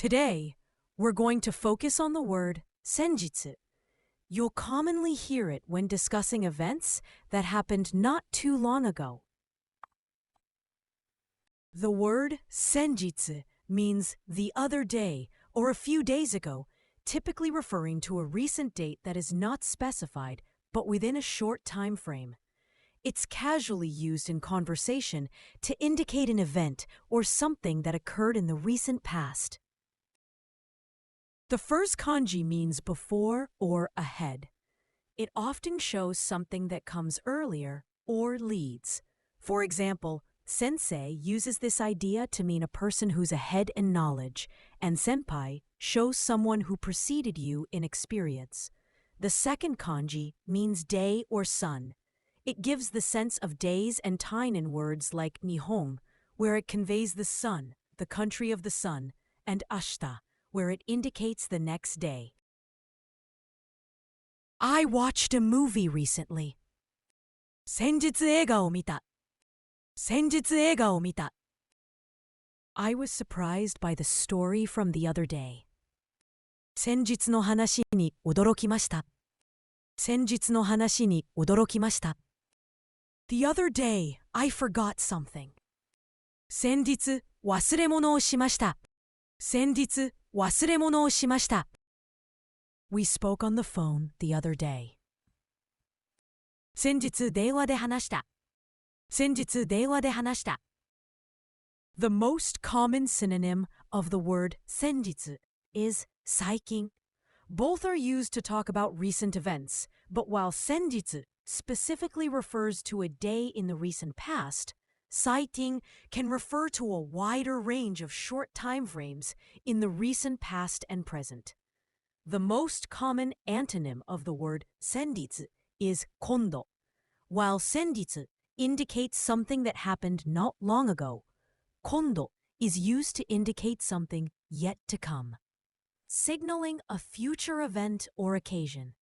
Today, we're going to focus on the word 先日. You'll commonly hear it when discussing events that happened not too long ago. The word 先日 means the other day or a few days ago, typically referring to a recent date that is not specified but within a short time frame. It's casually used in conversation to indicate an event or something that occurred in the recent past. The first kanji means before or ahead. It often shows something that comes earlier or leads. For example, sensei uses this idea to mean a person who's ahead in knowledge, and senpai shows someone who preceded you in experience. The second kanji means day or sun. It gives the sense of days and time in words like Nihon, where it conveys the sun, the country of the sun, and ashita, where it indicates the next day. I watched a movie recently. 先日映画を見た。先日映画を見た。I was surprised by the story from the other day. 先日の話に驚きました。先日の話に驚きました。The other day, I forgot something. 先日忘れ物をしました。先日忘れ物をしました。We spoke on the phone the other day. 先日電話で話した。先日電話で話した。The most common synonym of the word 先日 is 最近. Both are used to talk about recent events, but while 先日 specifically refers to a day in the recent past, 最近 can refer to a wider range of short time frames in the recent past and present. The most common antonym of the word 先日 is 今度. While 先日 indicates something that happened not long ago, 今度 is used to indicate something yet to come, signaling a future event or occasion.